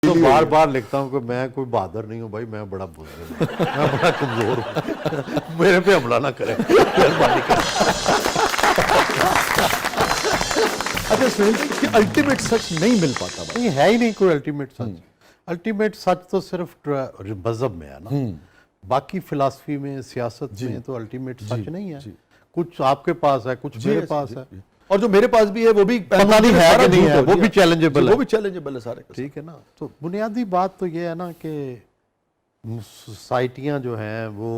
तो बार बार लिखता हूँ कि मैं कोई बहादुर नहीं हूँ भाई, मैं बड़ा बुजुर्ग हूँ, मैं बड़ा कमजोर हूँ, मेरे पे हमला ना करें मेहरबानी करें। अच्छा सुनील भाई, कि अल्टीमेट सच नहीं मिल पाता भाई। नहीं है ही नहीं कोई अल्टीमेट सच। अल्टीमेट सच तो सिर्फ मजहब में है ना, बाकी फिलासफी में, सियासत में तो अल्टीमेट सच नहीं है। कुछ आपके पास है, कुछ मेरे पास है, और जो मेरे पास भी है वो भी पता नहीं है कि नहीं है, वो भी चैलेंजेबल है, वो भी चैलेंजेबल है सारे। ठीक है ना। तो बुनियादी बात तो ये है ना कि सोसाइटियां जो हैं वो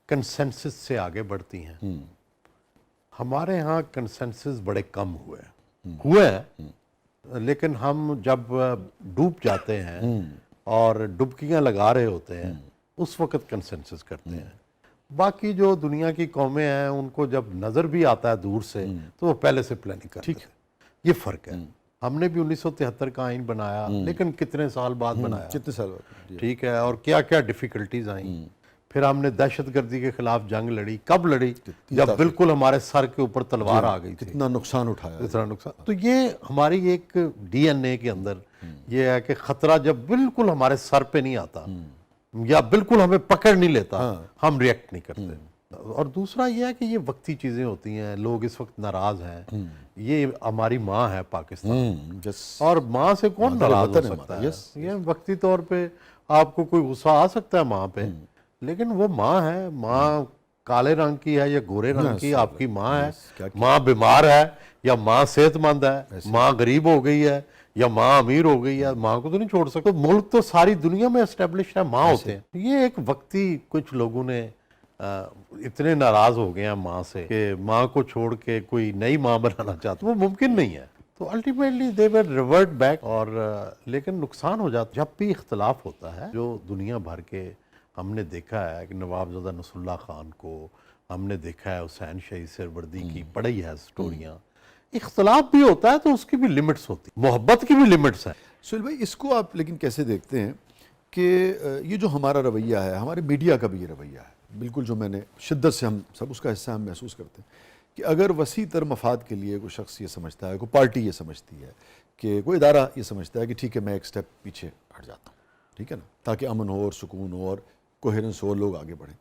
कंसेंसस से आगे बढ़ती हैं। हमारे यहाँ कंसेंसस बड़े कम हुए हैं, लेकिन हम जब डूब जाते हैं और डुबकियां लगा रहे होते हैं उस वक्त कंसेंसस करते हैं। बाकी जो दुनिया की कौमें हैं उनको जब नज़र भी आता है दूर से तो वो पहले से प्लानिंग करते हैं। ये फ़र्क है। हमने भी 1973 का आइन बनाया, लेकिन कितने साल बाद बनाया, कितने साल बाद, ठीक है, और क्या क्या डिफ़िकल्टीज आई। फिर हमने दहशतगर्दी के खिलाफ जंग लड़ी, कब लड़ी? जब बिल्कुल हमारे सर के ऊपर तलवार आ गई थी, कितना नुकसान उठाया, इतना नुकसान। तो ये हमारी एक डीएनए के अंदर ये है कि खतरा जब बिल्कुल हमारे सर पे नहीं आता या बिल्कुल हमें पकड़ नहीं लेता, हम रिएक्ट नहीं करते। और दूसरा ये है कि ये वक्ती चीजें होती हैं, लोग इस वक्त नाराज हैं। ये हमारी माँ है पाकिस्तान, और माँ से कौन नाराज हो सकता है? ये वक्ती तौर पे आपको कोई गुस्सा आ सकता है माँ पे, लेकिन वो माँ है। माँ काले रंग की है या गोरे रंग की, आपकी माँ है। माँ बीमार है या माँ सेहतमंद है, माँ गरीब हो गई है या माँ अमीर हो गई है, माँ को तो नहीं छोड़ सकते। मुल्क तो सारी दुनिया में एस्टेब्लिश है, माँ होते हैं। ये एक वक्ती कुछ लोगों ने इतने नाराज हो गए हैं माँ से कि माँ को छोड़ के कोई नई माँ बनाना चाहते, वो मुमकिन नहीं है। तो ultimately they will revert back. और लेकिन नुकसान हो जाता जब भी इख्तलाफ होता है। जो दुनिया भर के हमने देखा है कि नवाबजादा नसरुल्लाह खान को, हमने देखा है हुसैन शहीद सरवर्दी की पढ़ी है स्टोरियाँ। इख्तलाफ भी होता है तो उसकी भी लिमिट्स होती है, मोहब्बत की भी लिमिट्स हैं। सुनील भाई, इसको आप लेकिन कैसे देखते हैं कि ये जो हमारा रवैया है, हमारे मीडिया का भी ये रवैया है, बिल्कुल जो मैंने शिद्दत से हम सब उसका हिस्सा हम महसूस करते हैं कि अगर वसी तर मफाद के लिए कोई शख्स ये समझता है, कोई पार्टी ये समझती है, कि कोई इदारा ये समझता है कि ठीक है मैं एक स्टेप पीछे हट जाता हूँ, ठीक है ना, ताकि अमन हो और सुकून हो और कोहेरेंस हो, लोग आगे बढ़ें,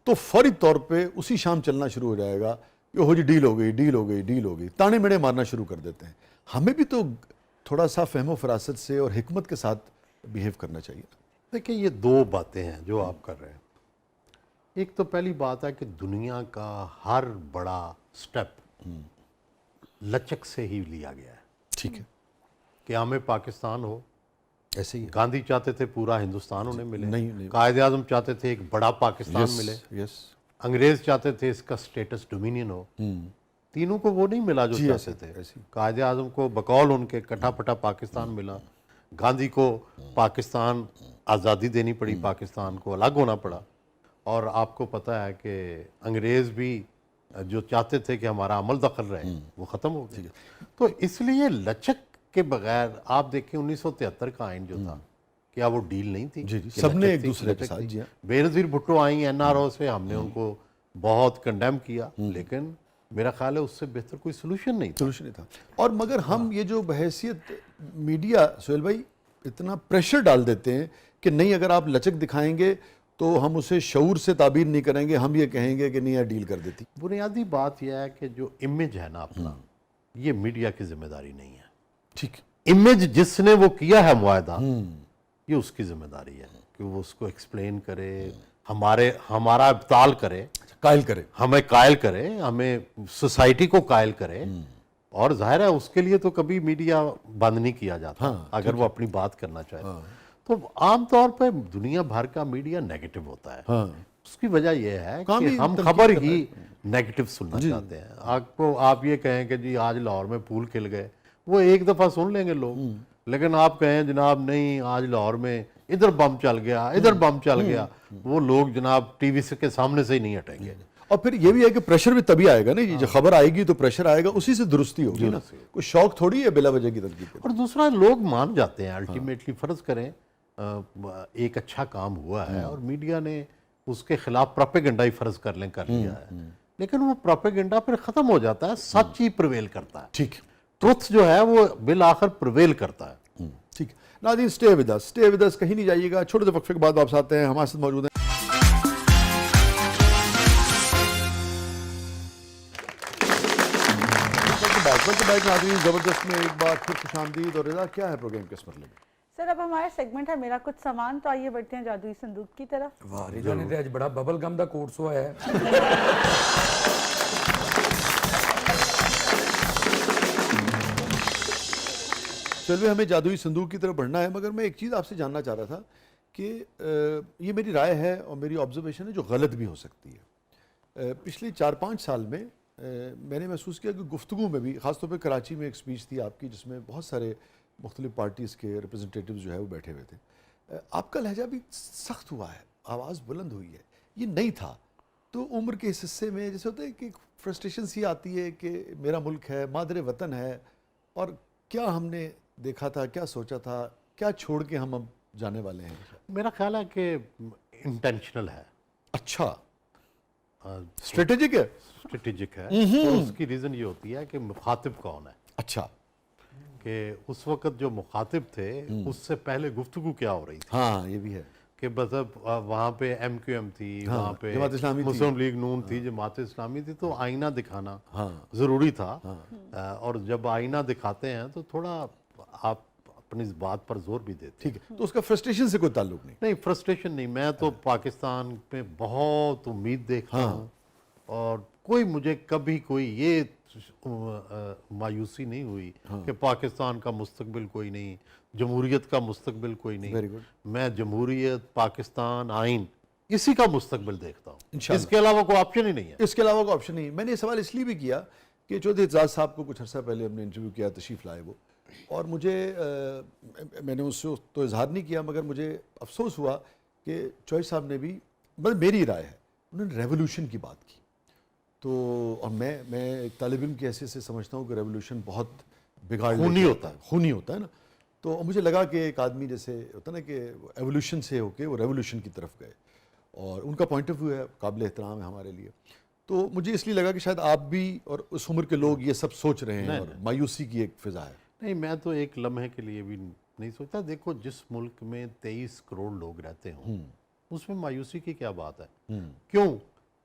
तो फौरी तौर पे उसी शाम चलना शुरू हो जाएगा कि हो जी डील हो गई, डील हो गई, डील हो गई, ताने मेड़े मारना शुरू कर देते हैं। हमें भी तो थोड़ा सा फहमो फरासत से और हिकमत के साथ बिहेव करना चाहिए। देखिए, ये दो बातें हैं जो आप कर रहे हैं। एक तो पहली बात है कि दुनिया का हर बड़ा स्टेप लचक से ही लिया गया है, ठीक है, कि हमें पाकिस्तान हो, ऐसे ही गांधी चाहते थे पूरा हिंदुस्तान उन्हें मिले, नहीं। कायदे आजम चाहते थे एक बड़ा पाकिस्तान मिले, यस, अंग्रेज चाहते थे इसका स्टेटस डोमिनियन हो। तीनों को वो नहीं मिला जो चाहते थे। कायदे आजम को बकौल उनके कटा पाकिस्तान मिला, गांधी को पाकिस्तान आज़ादी देनी पड़ी, पाकिस्तान को अलग होना पड़ा। और आपको पता है कि अंग्रेज़ भी जो चाहते थे कि हमारा अमल दखल रहे, वो ख़त्म हो गया। तो इसलिए लचक के बगैर आप देखें 1973 का आइन जो था, क्या वो डील नहीं थी? जी, सबने एक दूसरे के साथ जिया। बेनज़ीर भुट्टो आई एनआरओ से, हमने उनको बहुत कंडेम किया, लेकिन मेरा ख्याल है उससे बेहतर कोई सोल्यूशन नहीं था। और मगर हम ये जो बहैसियत मीडिया, सुहेल भाई, इतना प्रेशर डाल देते हैं कि नहीं, अगर आप लचक दिखाएंगे तो हम उसे शऊर से ताबीर नहीं करेंगे, हम ये कहेंगे कि नहीं यार डील कर देती। बुनियादी बात यह है कि जो इमेज है ना अपना, ये मीडिया की जिम्मेदारी नहीं है। ठीक, इमेज जिसने वो किया है मुआहदा, ये उसकी जिम्मेदारी है कि वो उसको एक्सप्लेन करे, हमारा इब्ताल करे, कायल करे, हमें कायल करे, हमें सोसाइटी को कायल करे। और जाहिर है उसके लिए तो कभी मीडिया बंद नहीं किया जाता। अगर वो अपनी बात करना चाहे तो आमतौर पर दुनिया भर का मीडिया नेगेटिव होता है। उसकी वजह यह है कि हम खबर ही नेगेटिव सुनना चाहते हैं। आपको आप ये कहें कि जी आज लाहौर में फूल खिल गए, वो एक दफ़ा सुन लेंगे लोग, लेकिन आप कहें जनाब नहीं आज लाहौर में इधर बम चल गया, इधर बम चल गया, वो लोग जनाब टीवी के सामने से ही नहीं हटेंगे। और फिर ये भी है कि प्रेशर भी तभी आएगा ना, जो खबर आएगी तो प्रेशर आएगा, उसी से दुरुस्ती होगी ना, कोई शौक थोड़ी है बिला वजह की तनकीद। और दूसरा, लोग मान जाते हैं अल्टीमेटली। फ़र्ज़ करें एक अच्छा काम हुआ है और मीडिया ने उसके खिलाफ प्रोपेगेंडा ही फ़र्ज़ कर लिया है, लेकिन वो प्रोपेगेंडा फिर ख़त्म हो जाता है, सच ही प्रिवेल करता है। ठीक, ट्रुथ जो है वो बिल आखिर प्रिवेल करता है। ठीक है नाज़रीन, स्टे विद अस, कहीं नहीं जाइएगा। छोटे से वक्फे के बाद वापस आते हैं। हमारे साथ मौजूद हैं नाज़रीन, ज़बरदस्त में एक बार फिर खुशामदीद। और रिजा, क्या है प्रोग्राम के इस मरले में? सर अब हमारा सेगमेंट है मेरा कुछ सामान, तो आइए बढ़ते हैं जादुई संदूक की तरफ। वाह रिजा ने आज बड़ा बबल गम का कोर्स हुआ है। चलिए, हमें जादुई संदूक की तरफ बढ़ना है, मगर मैं एक चीज़ आपसे जानना चाह रहा था कि ये मेरी राय है और मेरी ऑब्जर्वेशन है जो गलत भी हो सकती है। पिछले 4-5 साल में मैंने महसूस किया कि गुफ्तगू में भी, ख़ासतौर पर कराची में एक स्पीच थी आपकी जिसमें बहुत सारे मुख्तलिफ पार्टीज़ के रिप्रेजेंटेटिव जो है वो बैठे हुए थे। आपका लहजा भी सख्त हुआ है, आवाज़ बुलंद हुई है, ये नहीं था। तो उम्र के इस हिस्से में जैसे होता है कि फ्रस्ट्रेशन सी आती है कि मेरा मुल्क है, मादरे वतन है, और क्या हमने देखा था, क्या सोचा था, क्या छोड़ के हम अब जाने वाले हैं। मेरा ख्याल है कि इंटेंशनल है, अच्छा, स्ट्रेटेजिक है। स्ट्रेटेजिक है। और उसकी रीज़न ये होती है कि मुखातिब कौन है। अच्छा, कि उस वक्त जो मुखातिब थे उससे पहले गुफ्तगू क्या हो रही थी। हाँ ये भी है कि मतलब वहाँ पे MQM थी, हाँ, वहाँ पे जमात इस्लामी थी। मुस्लिम लीग नून थी, जमात इस्लामी थी, तो आईना दिखाना हाँ, ज़रूरी था। और जब आईना दिखाते हैं तो थोड़ा आप अपनी इस बात पर जोर भी देते हैं। ठीक है। तो उसका फ्रस्ट्रेशन से कोई ताल्लुक नहीं। नहीं, फ्रस्ट्रेशन नहीं, मैं तो पाकिस्तान पे बहुत उम्मीद देखता हूँ और कोई मुझे कभी कोई ये मायूसी नहीं हुई कि पाकिस्तान का मुस्तकबिल कोई नहीं, जमहूरियत का मुस्तकबिल कोई नहीं। Very good. मैं जमहूरियत, पाकिस्तान, आइन, इसी का मुस्तकबिल देखता हूँ। इंशाअल्लाह। इसके अलावा कोई ऑप्शन ही नहीं है। इसके अलावा कोई ऑप्शन नहीं। मैंने ये सवाल इसलिए भी किया कि चौधरी एजाज साहब को कुछ अर्सा पहले हमने इंटरव्यू किया, तशरीफ़ लाए वो, और मुझे मैंने उससे तो इजहार नहीं किया, मगर मुझे अफसोस हुआ कि चौधरी साहब ने भी, मतलब मेरी राय है, उन्होंने रेवोल्यूशन की बात की। तो और मैं एक तालिब इल्म की हैसियत से समझता हूँ कि रेवोल्यूशन बहुत बिगाड़ खूनी लेके होता आता है, खूनी होता है ना। तो मुझे लगा कि एक आदमी जैसे होता है ना कि एवोल्यूशन से होके वो रेवोल्यूशन की तरफ गए, और उनका पॉइंट ऑफ व्यू है, काबिल एहतराम है हमारे लिए। तो मुझे इसलिए लगा कि शायद आप भी और उस उम्र के लोग ये सब सोच रहे हैं, और मायूसी की एक फिजा है। नहीं, मैं तो एक लम्हे के लिए भी नहीं सोचता। देखो, जिस मुल्क में 23 करोड़ लोग रहते हों उसमें मायूसी की क्या बात है। क्यों?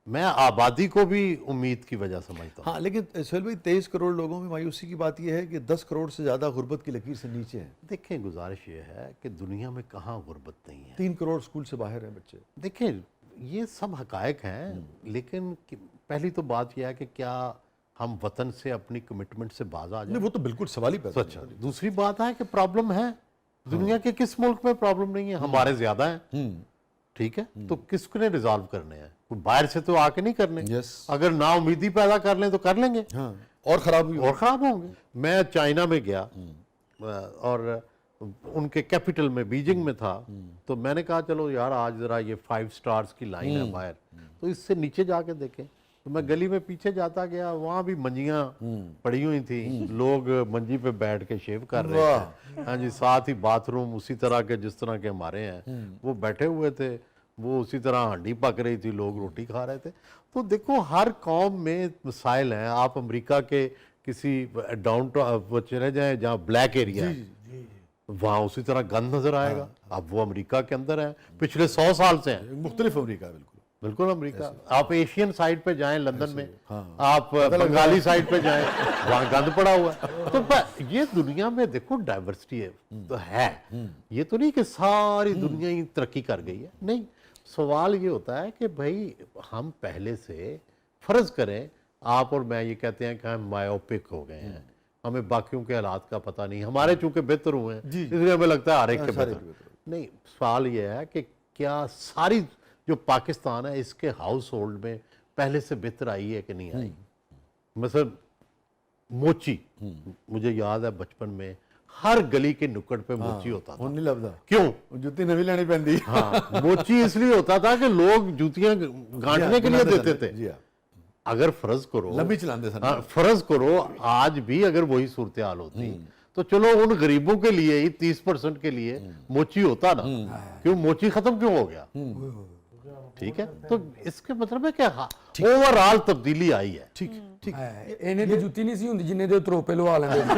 मैं आबादी को भी उम्मीद की वजह समझता हूँ। हाँ, लेकिन सोहेल भाई 23 करोड़ लोगों में मायूसी की बात यह है कि 10 करोड़ से ज़्यादा गुर्बत की लकीर से नीचे हैं। देखें, गुजारिश ये है कि दुनिया में कहाँ गुर्बत नहीं है। 3 करोड़ स्कूल से बाहर हैं बच्चे। देखें, ये सब हकायक हैं, लेकिन पहली तो बात यह है कि क्या हम वतन से अपनी कमिटमेंट से बाज आ नहीं, जाए। वो तो बिल्कुल सवाल ही पैदा अच्छा, दूसरी बात है कि प्रॉब्लम है। दुनिया के किस मुल्क में प्रॉब्लम नहीं है? हमारे ज्यादा है। ठीक है, तो किसने रिजॉल्व करने हैं? कोई बाहर से तो आके नहीं करने। Yes. अगर ना उम्मीदी पैदा कर लें तो कर लेंगे। हाँ, और ख़राब भी और ख़राब होंगे। मैं चाइना में गया और उनके कैपिटल में, बीजिंग में था, तो मैंने कहा चलो यार आज ज़रा ये 5 स्टार्स की लाइन है बाहर, तो इससे नीचे जाके देखें। तो मैं गली में पीछे जाता गया, वहाँ भी मंजियाँ पड़ी हुई थी, लोग मंजी पे बैठ के शेव कर रहे थे। हाँ जी, साथ ही बाथरूम उसी तरह के जिस तरह के हमारे हैं, वो बैठे हुए थे, वो उसी तरह हांडी पक रही थी, लोग रोटी खा रहे थे। तो देखो, हर कौम में मसाइल हैं। आप अमेरिका के किसी डाउन वो चले जाएँ जहाँ ब्लैक एरिया है, वहाँ उसी तरह गंद नजर आएगा। अब वो अमेरिका के अंदर है, पिछले 100 साल से हैं। मुख्तलिफ अमरीका है, बिल्कुल बिल्कुल अमेरिका। आप एशियन साइड पे जाएं लंदन में, आप बंगाली साइड पे जाएं, वहाँ गंद पड़ा हुआ है। तो ये दुनिया में देखो डाइवर्सिटी है तो है। ये तो नहीं कि सारी दुनिया ही तरक्की कर गई है, नहीं। सवाल ये होता है कि भाई हम पहले से फर्ज करें, आप और मैं ये कहते हैं कि हम मायोपिक हो गए हैं, हमें बाकियों के हालात का पता नहीं, हमारे चूंकि बेहतर हुए हैं इसलिए हमें लगता है हर एक के बेहतर। नहीं, सवाल ये है कि क्या सारी जो पाकिस्तान है इसके हाउस होल्ड में पहले से बेहतर आई है कि नहीं आई। मतलब मोची, मुझे याद है बचपन में हर गली के नुक्कड़ पे मोची होता था। नहीं लभदा, क्यों? जुत्ती नवी लेनी पैंदी। हाँ, मोची इसलिए होता था कि लोग जूतियां गांठने के लिए देते थे। जी हाँ, अगर फर्ज करो, लंबी चलाते थे। हाँ, फर्ज करो आज भी अगर वही सूरत हाल होती तो चलो उन गरीबों के लिए ही 30% के लिए मोची होता ना। क्यों मोची खत्म क्यों हो गया? ठीक है, तो इसके मतलब है कि ओवरऑल तब्दीली आई है। ठीक ठीक। इन्हें तो जुत्ती नहीं सी हुंदी जिन्ने दे उत्तरों पे लवा लेंदे।